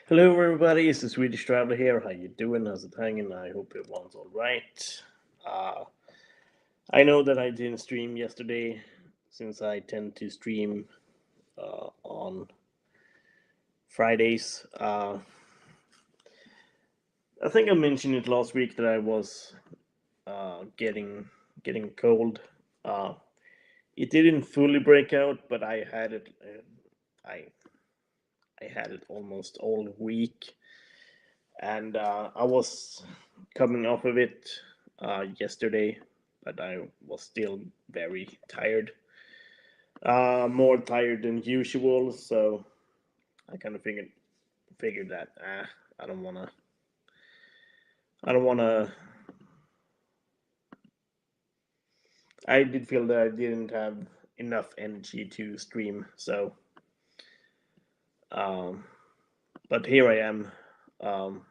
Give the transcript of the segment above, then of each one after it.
Hello, everybody. It's the Swedish Traveler here. How you doing? How's it hanging? I hope everyone's all right. Uh, I know that I didn't stream yesterday, since I tend to stream on Fridays. I think I mentioned it last week that I was getting cold. Uh, it didn't fully break out, but I had it. I had it almost all week, and I was coming off of it yesterday, but I was still very tired, more tired than usual. So I kind of figured that I don't wanna I don't wanna. I did feel that I didn't have enough energy to stream. So, um, but here I am. Um,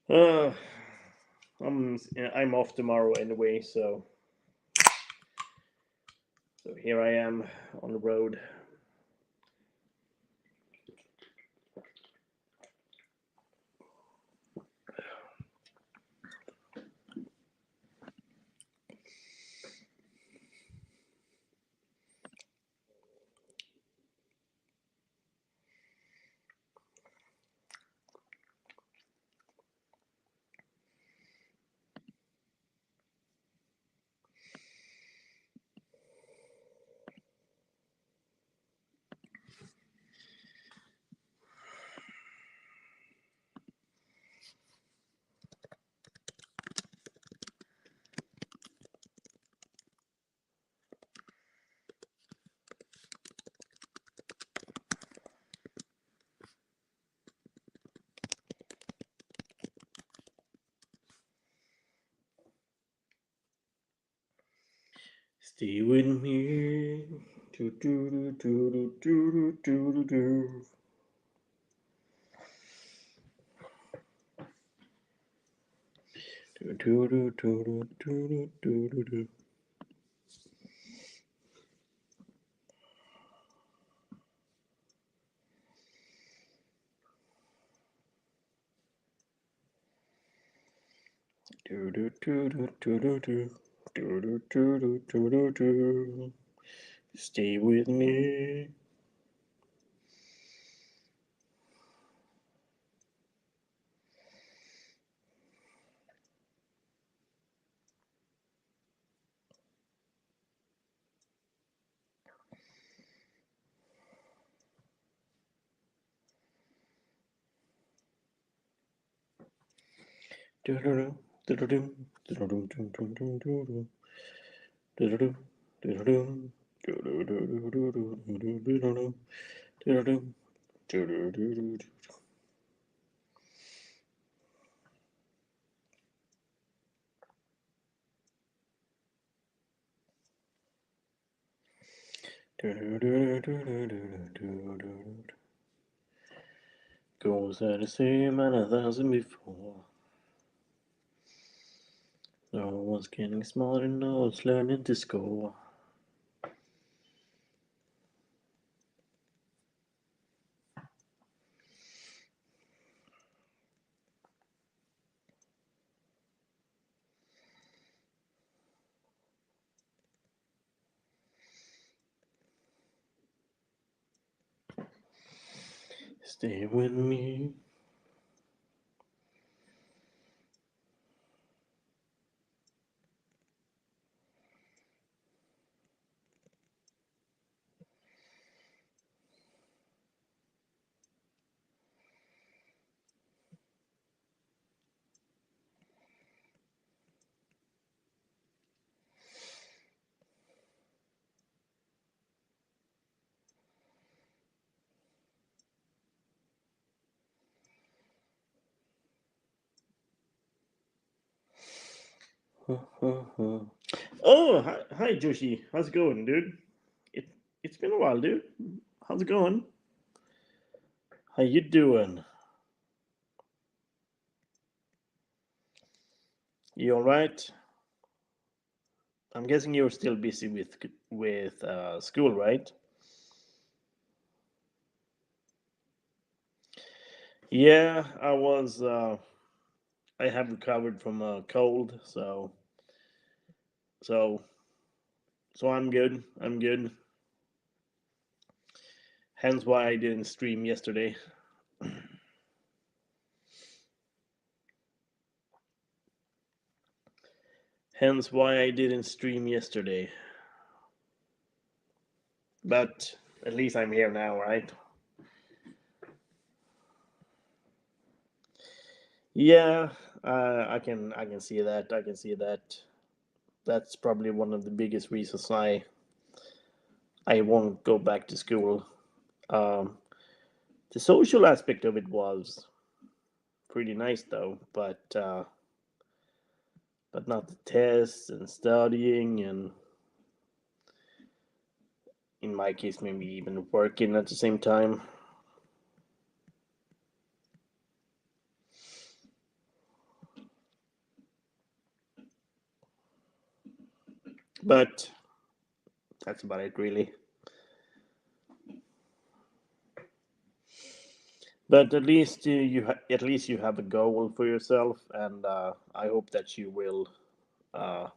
uh, I'm off tomorrow anyway. So here I am on the road. Stay with me. Do, do, do, do, do, do, do, do. Do, do, do, do, do, do, do, do. Do, do, do, do, do, do, do. Do, do, do, do, do, do, do. Stay with me. Do, do, do, do, do, do, do, do, do, do, do, do. Do, do, do, do, do, do. Do, do, do, do, do, do, do, do, do, do. Do, do, do, do, do, do, do. Do, do, do, do, do, do, do, do, do. Goes are the same and 1,000 before. No one's getting smarter, no one's learning to score. Stay with me. Oh, hi, Joshi. How's it going, dude? It it's been a while, dude. How's it going? How you doing? You all right? I'm guessing you're still busy with school, right? Yeah, I was. I have recovered from a cold, so so I'm good. I'm good. Hence why I didn't stream yesterday. Hence why I didn't stream yesterday. But at least I'm here now, right? Yeah, I can see that. I can see that. That's probably one of the biggest reasons I won't go back to school. Um, the social aspect of it was pretty nice though, but not the tests and studying, and in my case maybe even working at the same time. But that's about it really. But at least you have a goal for yourself, and I hope that you will uh,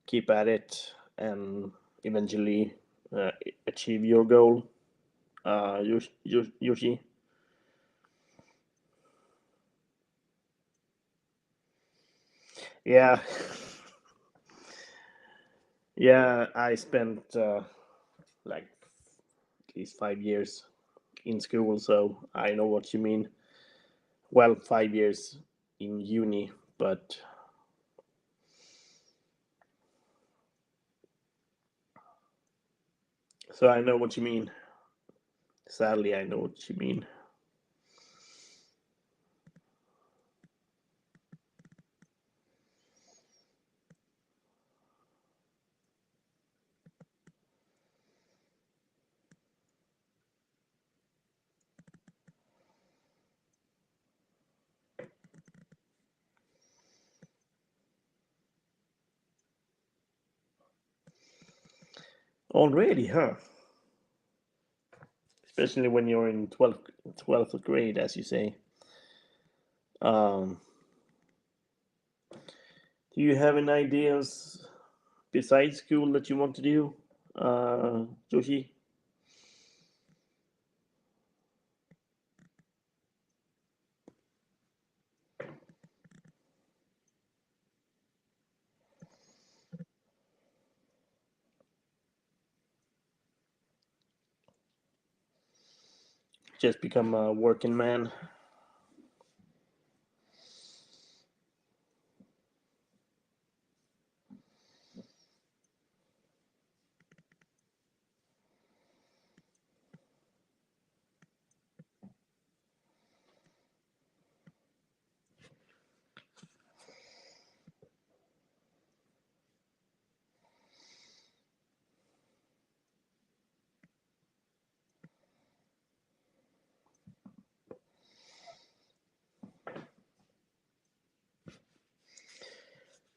keep at it and eventually uh, achieve your goal, Yoshi. Yeah, yeah. I spent like at least 5 years in school, so I know what you mean. Well, 5 years in uni, but so I know what you mean. Sadly, I know what you mean. Already, huh? Especially when you're in 12th grade, as you say. Um, do you have any ideas besides school that you want to do, Joshi? Just become a working man?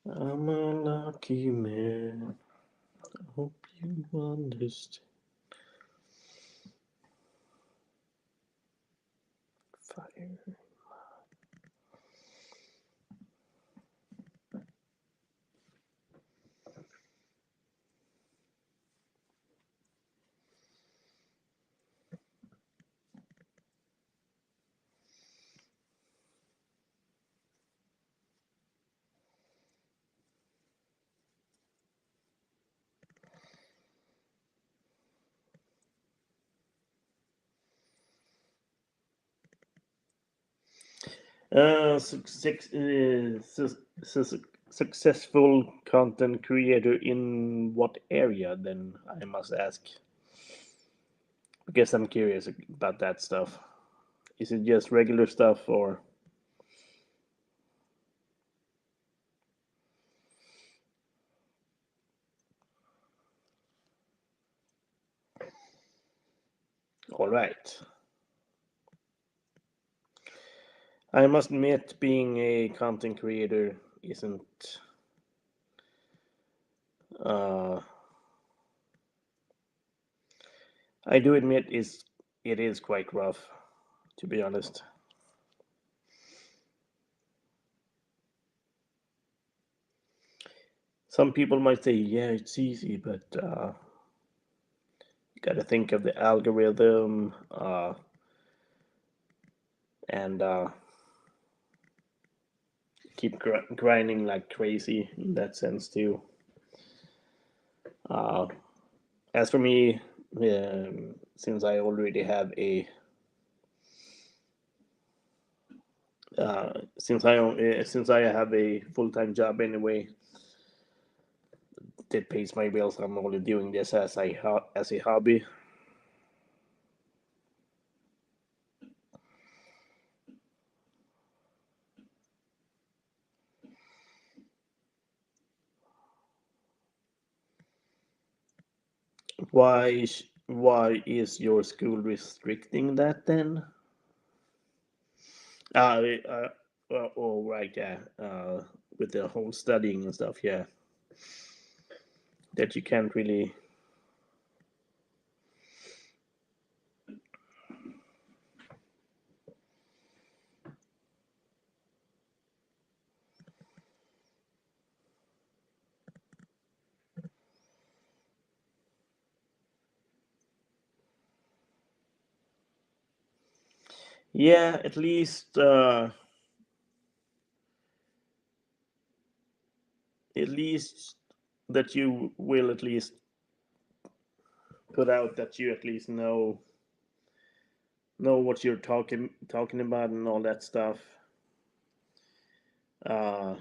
I'm a lucky man. I hope you understand. Fire. Successful content creator in what area? Then I must ask, because I'm curious about that stuff. Is it just regular stuff, or all right? I must admit, being a content creator isn't. Uh, I do admit it is quite rough, to be honest. Some people might say, yeah, it's easy, but you got to think of the algorithm and keep grinding like crazy in that sense too. Uh, as for me, since I already have a since I have a full time job anyway that pays my bills, I'm only doing this as as a hobby. Why is your school restricting that then? Uh, uh oh right, yeah. With the whole studying and stuff, yeah. That you can't really. Yeah, at least that you will at least put out that you at least know what you're talking about and all that stuff. Uh,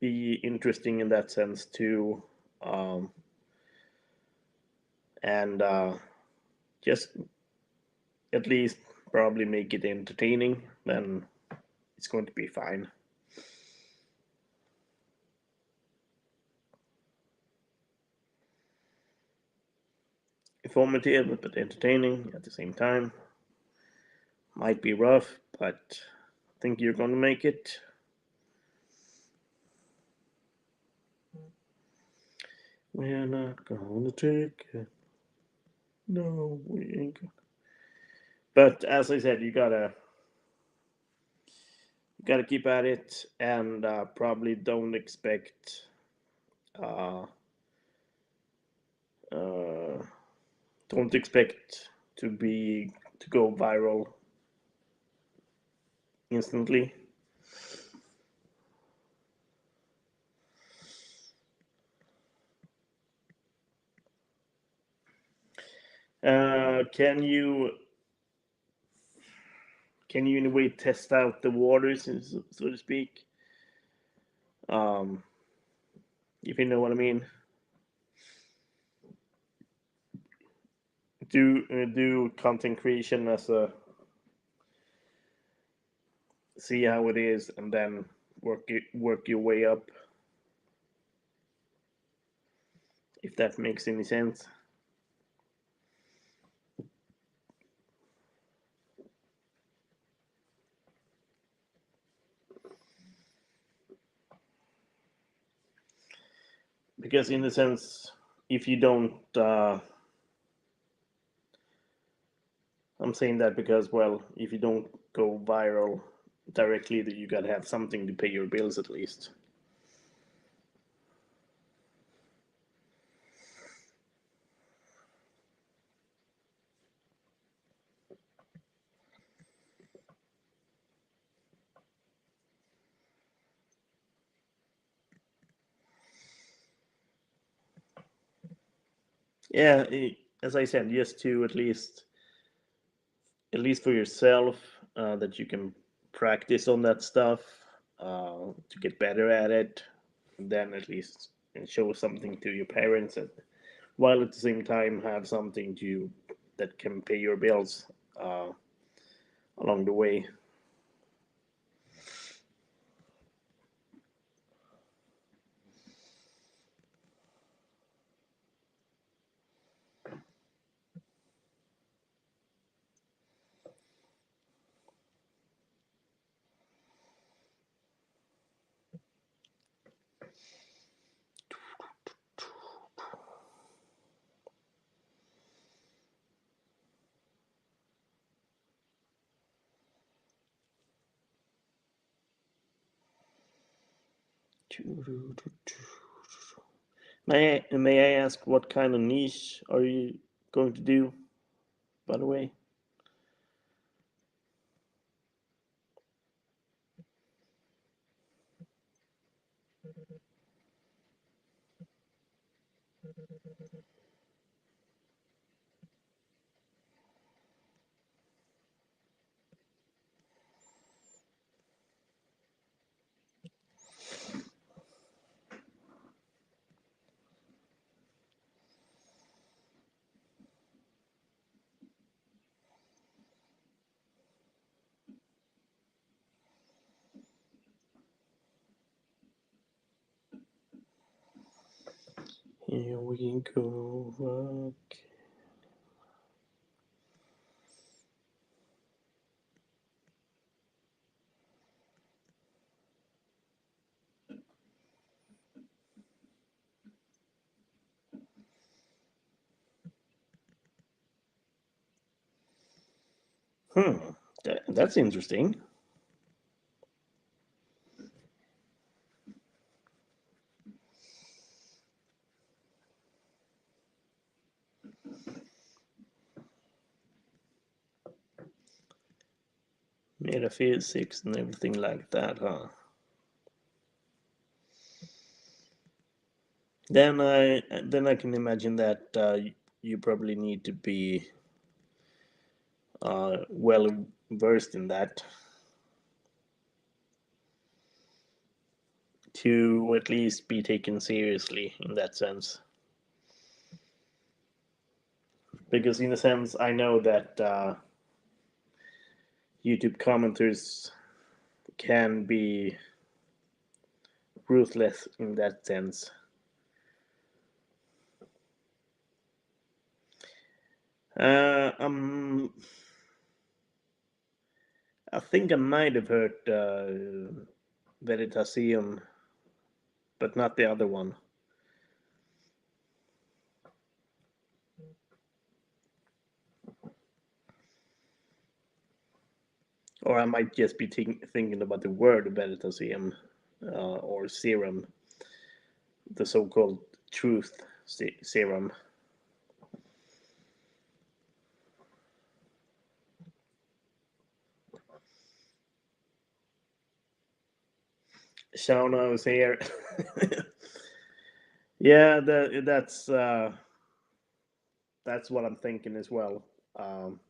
be interesting in that sense too, um, and just at least probably make it entertaining. Then it's going to be fine. Informative but entertaining at the same time. Might be rough, but I think you're going to make it. We're not going to take it. No, we ain't. But as I said, you gotta keep at it, and probably don't expect uh, uh, don't expect to go viral instantly. Can you in a way test out the waters, so to speak? Um, if you know what I mean. Do content creation as a see how it is, and then work your way up. If that makes any sense. Because in a sense, if you don't, I'm saying that because, well, if you don't go viral directly, that you gotta have something to pay your bills at least. Yeah, as I said, just to at least for yourself, that you can practice on that stuff, to get better at it, and then at least and show something to your parents, and while at the same time have something to that can pay your bills along the way. May I ask what kind of niche are you going to do, by the way? Here we go. That's interesting. Metaphysics and everything like that, huh? Then I can imagine that you probably need to be well versed in that to at least be taken seriously in that sense. Because in a sense, I know that YouTube commenters can be ruthless in that sense. Uh, um, I think I might have heard Veritasium, but not the other one. Or I might just be thinking about the word Veritasium or serum, the so-called truth serum. Shauna is here. Yeah, that's what I'm thinking as well. Um,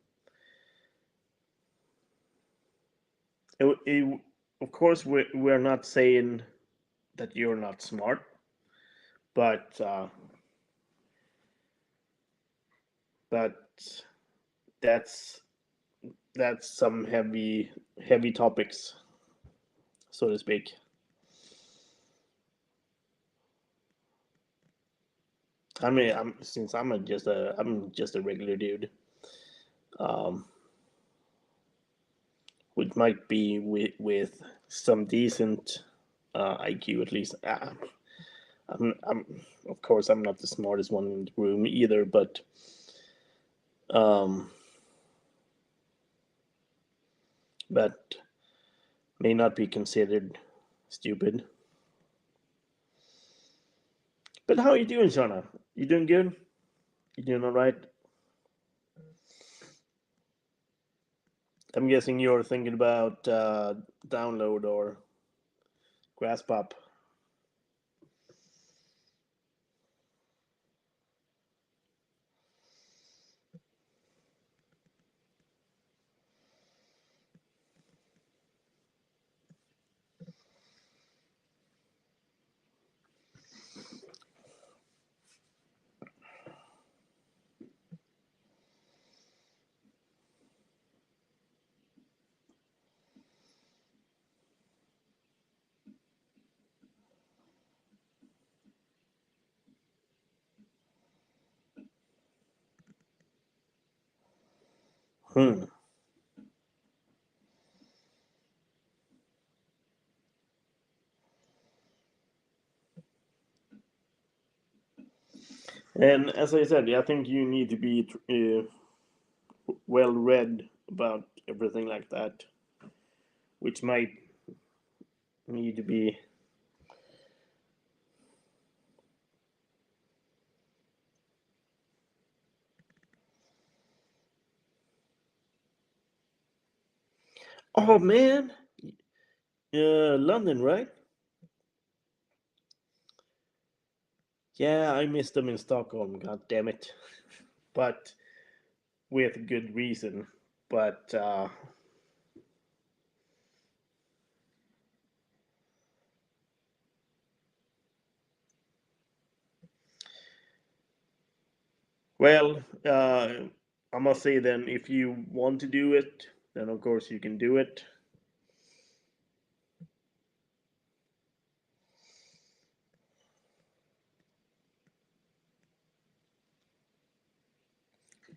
of course, we're not saying that you're not smart, but but that's that's some heavy topics, so to speak. I mean, I'm just a regular dude, um, which might be with some decent IQ at least. I'm of course I'm not the smartest one in the room either, um, but may not be considered stupid. But how are you doing, Shauna? You doing good? You doing all right? I'm guessing you're thinking about download or grasp up. Hmm. And as I said, I think you need to be well read about everything like that, which might need to be Oh man, London, right? Yeah, I missed them in Stockholm. God damn it! But with good reason. But well, I must say then, if you want to do it, then of course you can do it.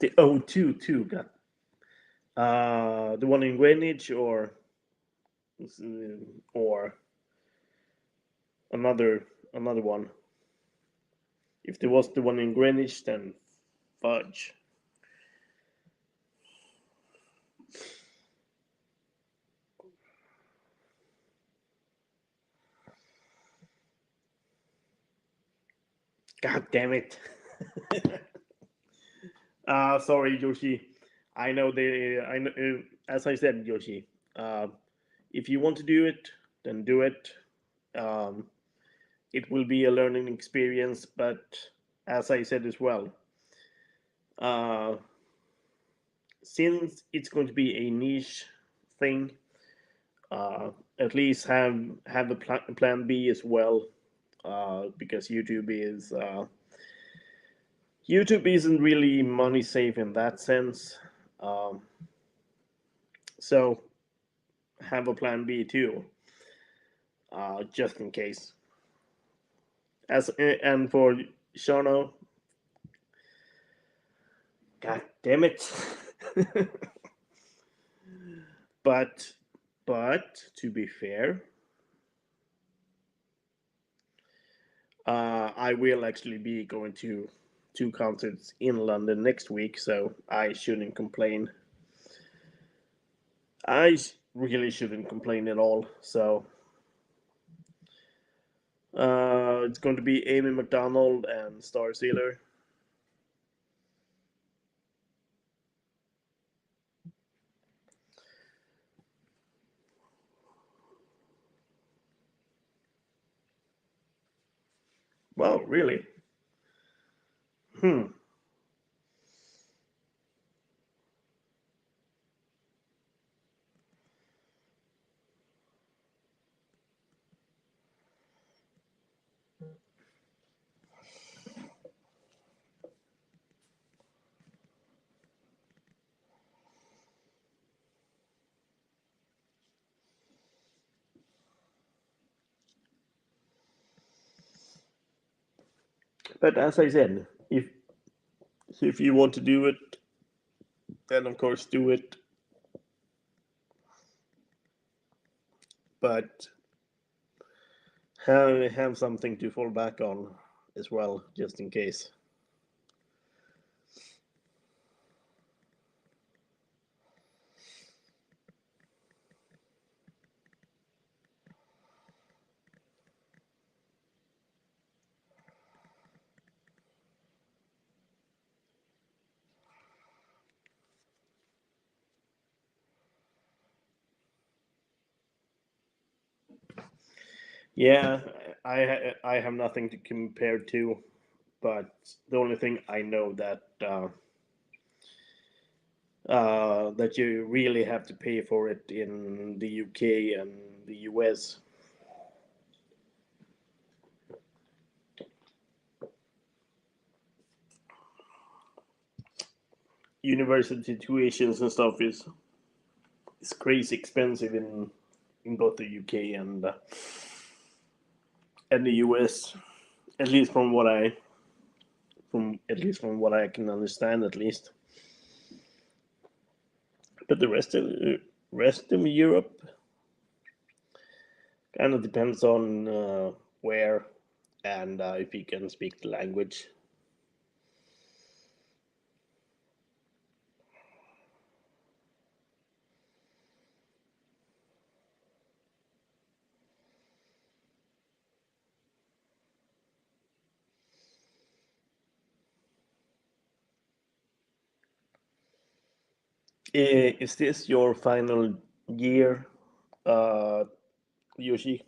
The O2 too got the one in Greenwich or another one. If there was the one in Greenwich, then fudge. God damn it. Sorry, Yoshi. I know the I know, as I said, Yoshi. Uh, if you want to do it, then do it. Um, it will be a learning experience, but as I said as well, uh, since it's going to be a niche thing, at least have a plan B as well, because YouTube isn't really money safe in that sense. Um, so have a plan B too, just in case. And for Shano, god damn it. but to be fair, I will actually be going to two concerts in London next week, so I shouldn't complain. Really shouldn't complain at all. So it's going to be Amy McDonald and Star Sealer. Wow, really? Hmm. But as I said, if you want to do it, then of course do it. But have something to fall back on as well, just in case. Yeah, I have nothing to compare to, but the only thing I know that you really have to pay for it in the UK and the US. University tuitions and stuff is crazy expensive in both the UK and the US. At least from what I can understand, at least. But the rest of Europe kind of depends on where and if you can speak the language. Is this your final? year, uh, Yoshi?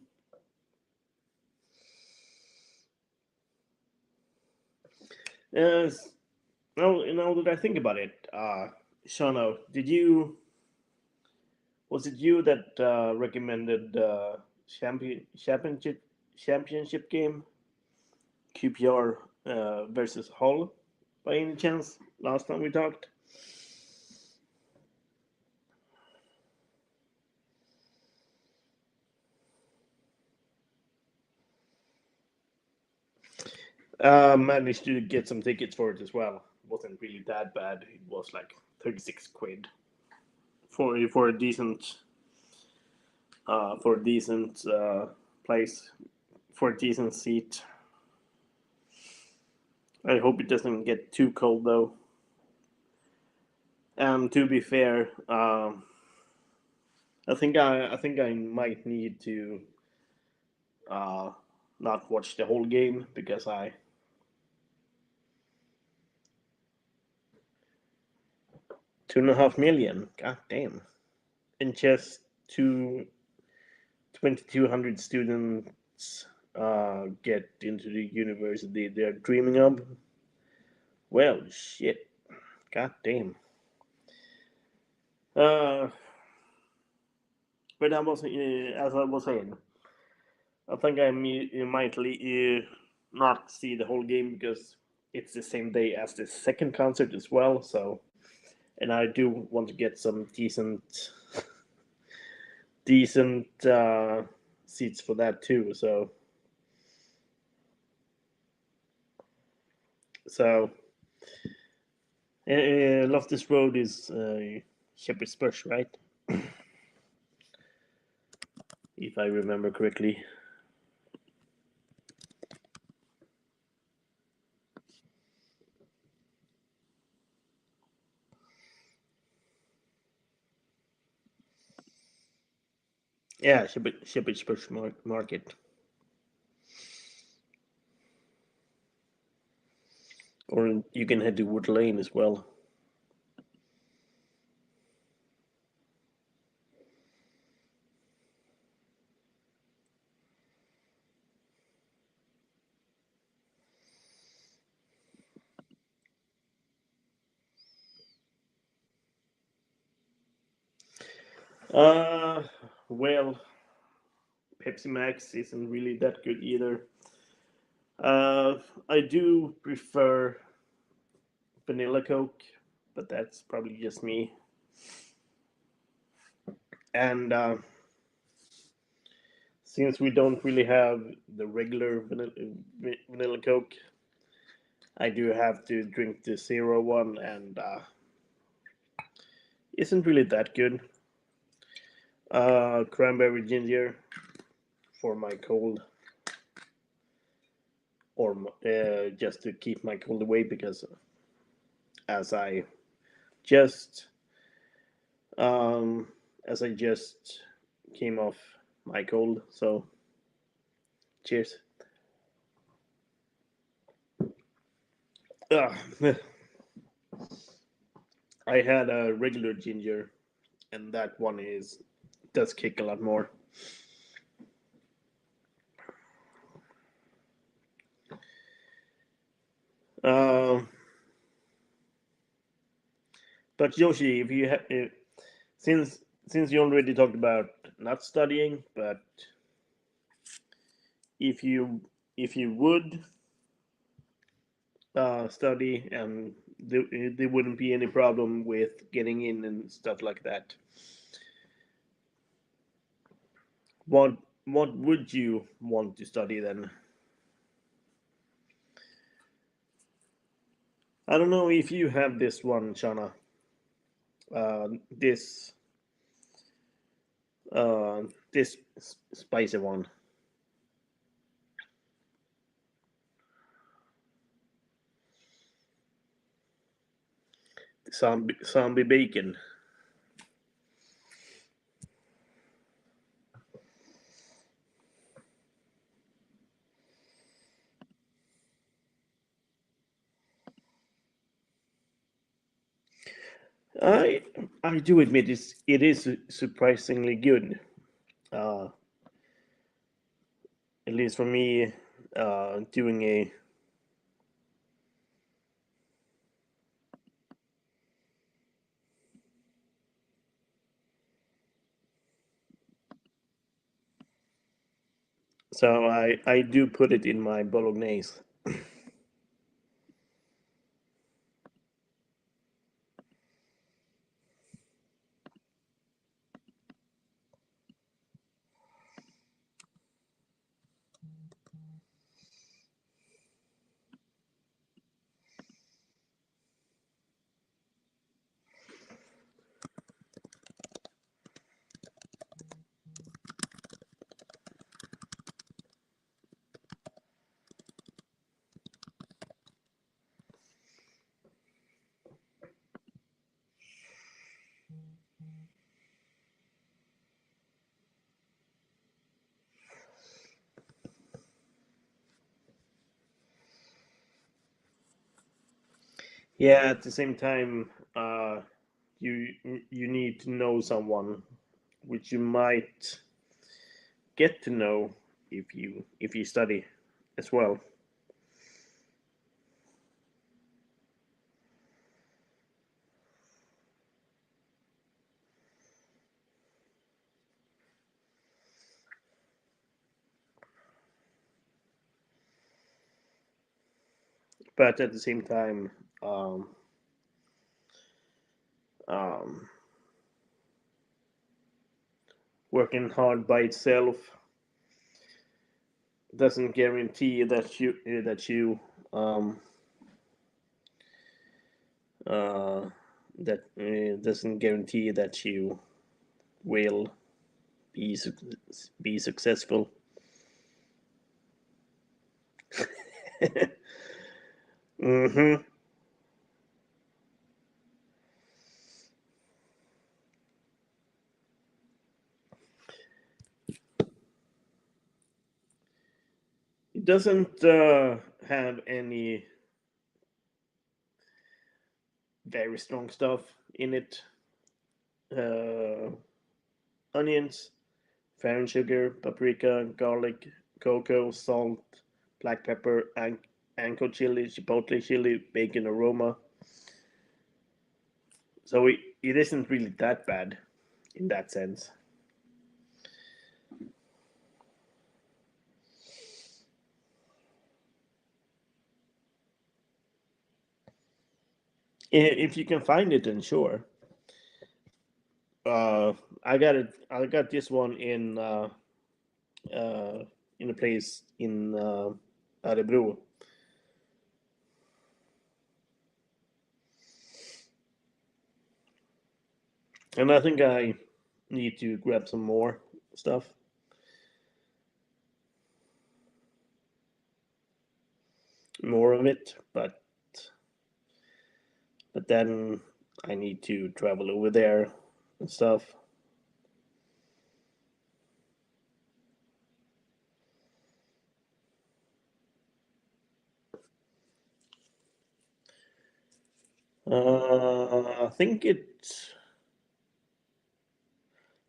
Yes. Now that I think about it, Shano, was it you that recommended championship game QPR versus Hull by any chance last time we talked? Managed to get some tickets for it as well. Wasn't really that bad. It was like 36 quid for a decent place, for a decent seat. I hope it doesn't get too cold though. And to be fair, I think I might need to uh, not watch the whole game because I 2.5 million. God damn! And just two 2,200 students get into the university they're dreaming of. Well, shit. God damn. Uh, but as I was saying, I think you might not see the whole game because it's the same day as the second concert as well. So, and I do want to get some decent seats for that too. So Loftus Road is Shepherd's Bush, right? If I remember correctly. Yeah, Shepherd's Bush Market. Or you can head to Wood Lane as well. Uh, well, Pepsi Max isn't really that good either. I do prefer vanilla Coke, but that's probably just me. And since we don't really have the regular vanilla Coke, I do have to drink the zero one, and isn't really that good. Cranberry ginger for my cold, or just to keep my cold away, because as I just um, as I just came off my cold. So cheers. Ugh. I had a regular ginger, and that one is does kick a lot more. Uh, but Yoshi, if you since you already talked about not studying, but if you if you would study, and there wouldn't be any problem with getting in and stuff like that, what what would you want to study then? I don't know if you have this one, Shana. This uh, this spicy one, zombie bacon. I I do admit it is surprisingly good. Uh, at least for me, doing a so I do put it in my bolognese. Yeah, at the same time, you you need to know someone, which you might get to know if you study as well. But at the same time, um, um, working hard by itself doesn't guarantee that you um, uh, that doesn't guarantee that you will be be successful. hmm It doesn't have any very strong stuff in it. Uh, onions, brown sugar, paprika, garlic, cocoa, salt, black pepper, ancho chili, chipotle chili, bacon aroma. So it isn't really that bad in that sense. If you can find it, then sure. Uh, I got it. I got this one uh, in a place in Örebro. And I think I need to grab some more stuff, more of it. But then I need to travel over there and stuff. I think it's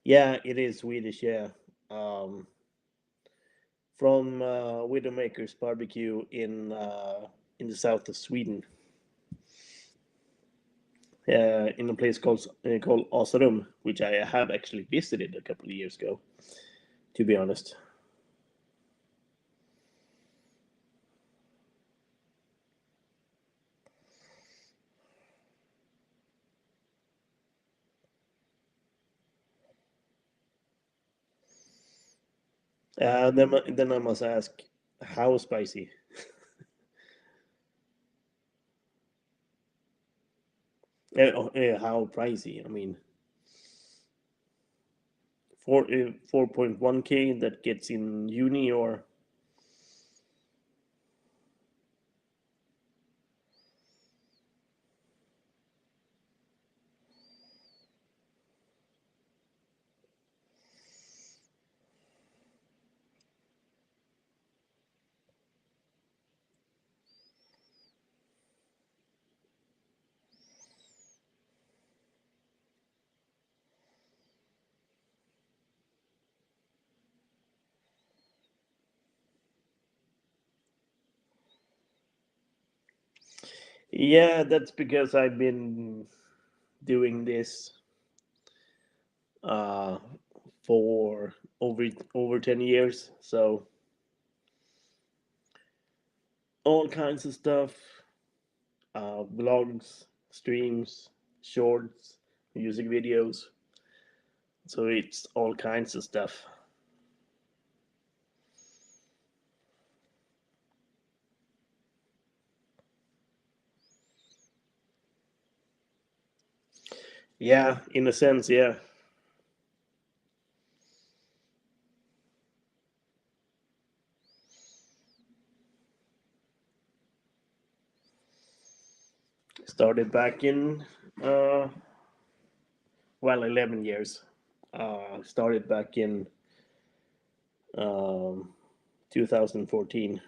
yeah, it is Swedish. Yeah, um, from Widowmaker's Barbecue in the south of Sweden, in a place called Asarum, which I have actually visited a couple of years ago. To be honest, then I must ask, how spicy? How pricey? I mean, 4.1k that gets in uni or Yeah, that's because I've been doing this uh, for over 10 years. So all kinds of stuff, vlogs, streams, shorts, music videos. So it's all kinds of stuff. Yeah, in a sense, yeah. Started back in uh, 11 years. Started back in um, 2014.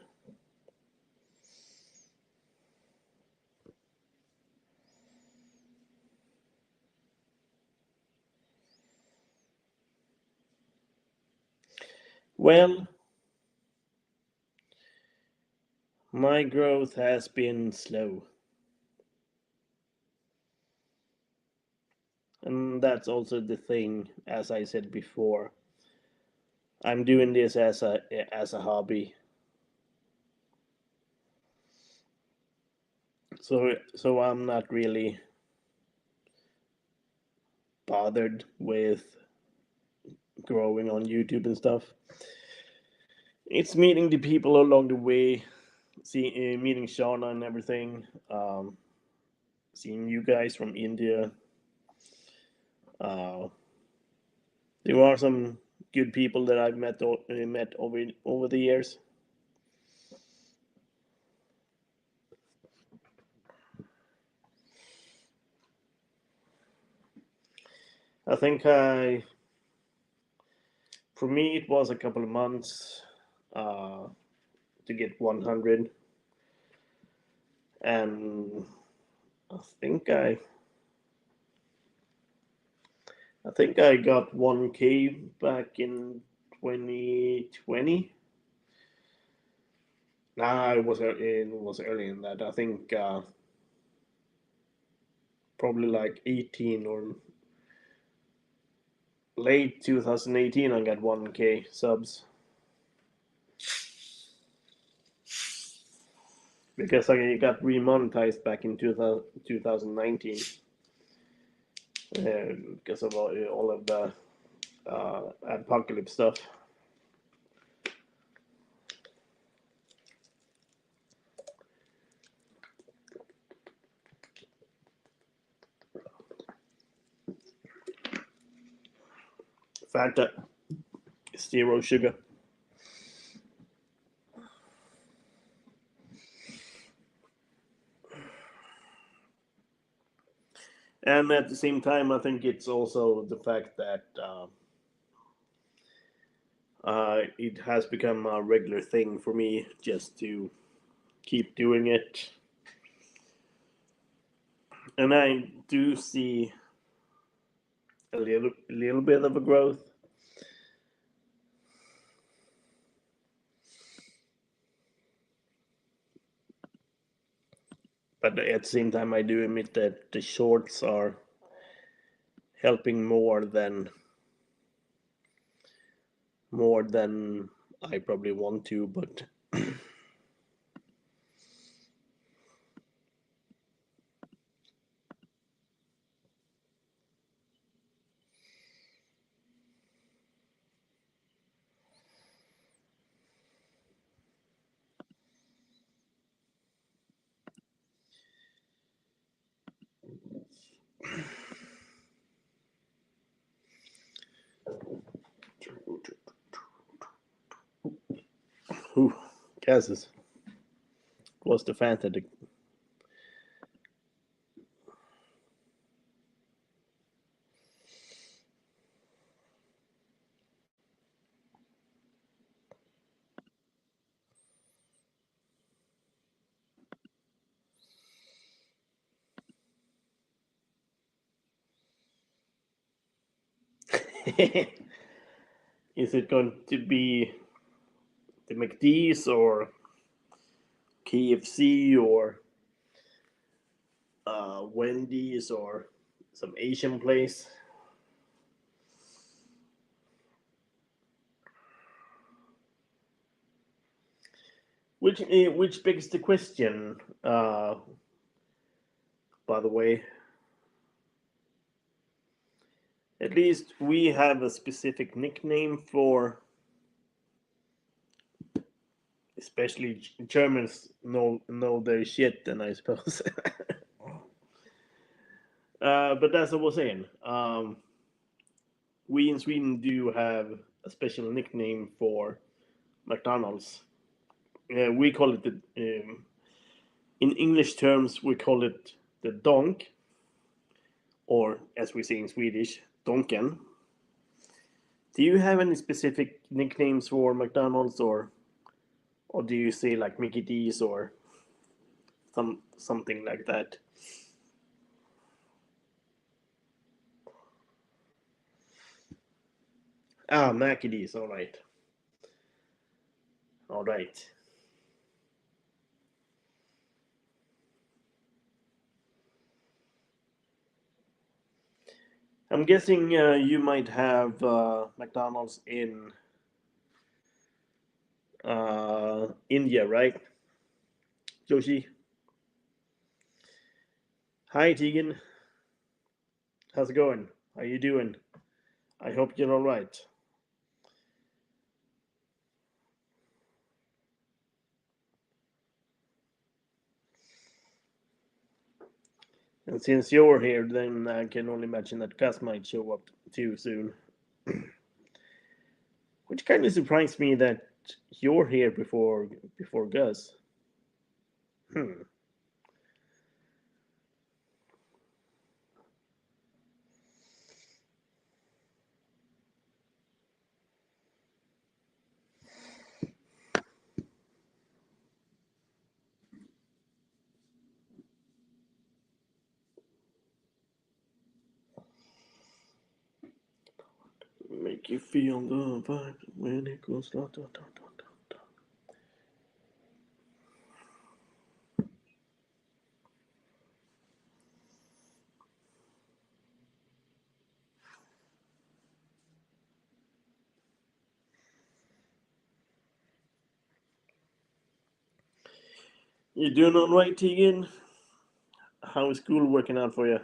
Well, my growth has been slow, and that's also the thing. As I said before, I'm doing this as a hobby, so I'm not really bothered with growing on YouTube and stuff. It's meeting the people along the way, meeting Shauna and everything, seeing you guys from India. Uh, there are some good people that I've met over the years. I think for me it was a couple of months uh, to get 100, and I think I I think I got 1K back in 2020. Nah, it was earlier than that. I think probably like 18 or late 2018. I got 1K subs because I got remonetized back in 2019 because of all of the apocalypse stuff. Fanta, zero sugar. And at the same time, I think it's also the fact that it has become a regular thing for me just to keep doing it. And I do see a little bit of a growth, but at the same time, I do admit that the shorts are helping more than I probably want to. But who guesses was the Fanta? Is it going to be the McD's or KFC or Wendy's or some Asian place. Which begs the question. By the way, at least we have a specific nickname for, especially Germans know their shit. Then I suppose. But as I was saying, we in Sweden do have a special nickname for McDonald's. We call it in English terms we call it the donk, or as we say in Swedish, donken. Do you have any specific nicknames for McDonald's, or do you say like Mickey D's or something like that? Ah, Mackie D's. All right, all right. I'm guessing you might have McDonald's in India, right, Joshi? Hi, Tegan. How's it going? How you doing? I hope you're all right. And since you're here, then I can only imagine that Gus might show up too soon. Which kind of surprised me that you're here before Gus. Hmm. Make you feel the vibe when it goes da da da da da da. You doing all right, Tegan? How is school working out for you?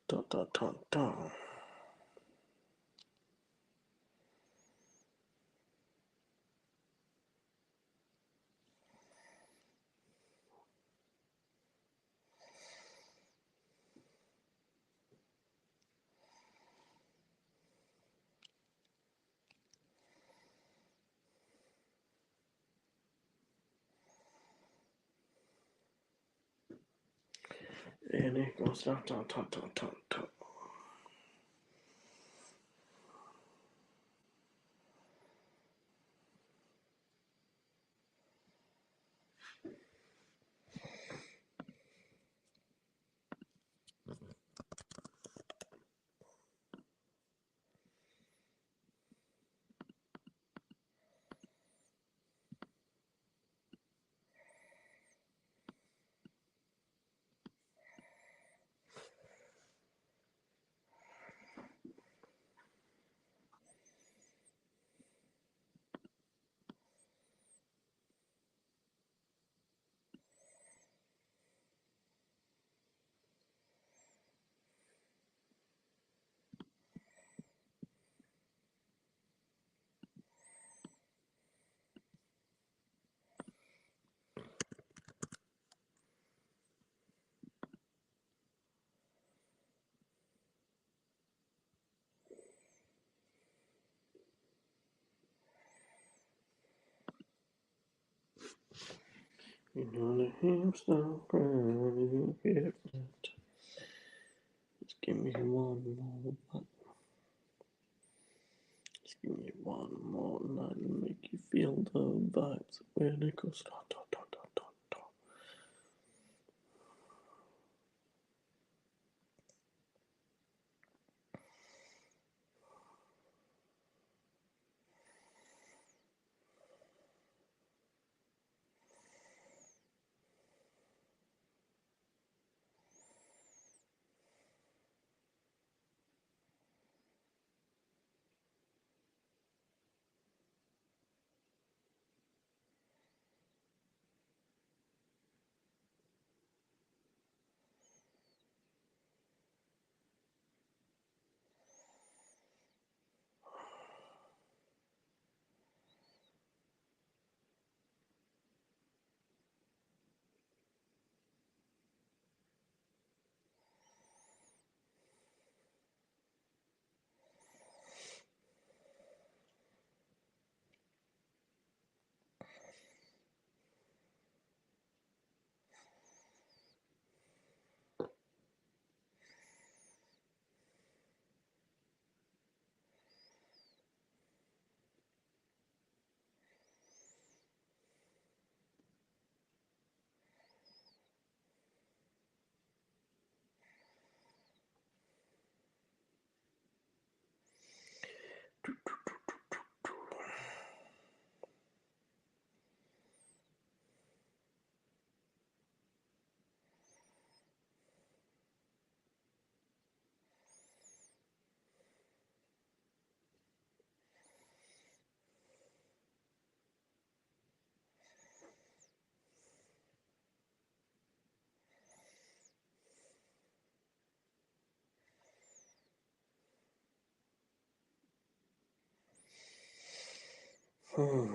Da, da, da, da. And it goes da, da, da, da, da, da. You know the hamster crying, get flat. Just give me one more button. Just give me one more night and make you feel the vibes when it goes da da da da da da. Hmm.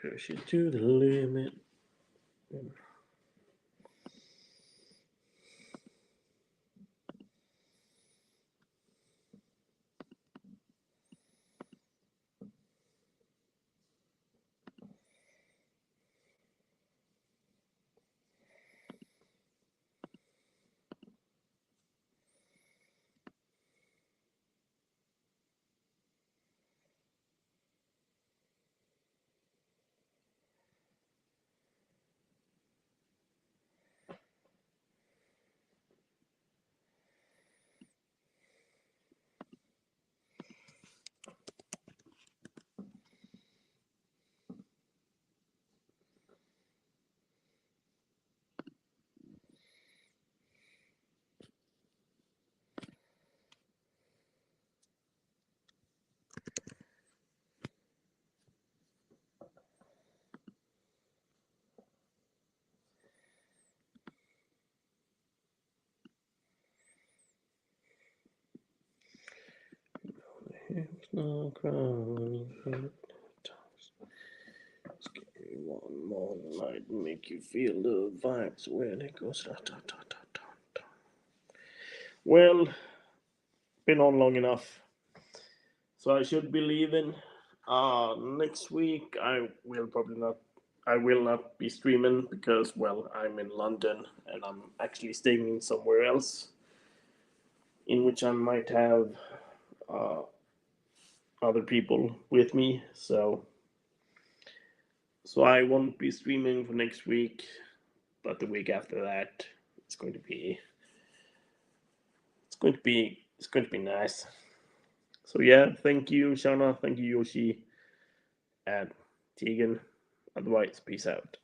Push it to the limit. No crowning. One more night, make you feel the vibes when it goes. Well, been on long enough, so I should be leaving. Next week I will probably not. I will not be streaming because, well, I'm in London and I'm actually staying somewhere else, in which I might have uh, other people with me. So I won't be streaming for next week, but the week after that, it's going to be it's going to be nice. So yeah, thank you, Shana. Thank you, Yoshi, and Tegan. Otherwise, peace out.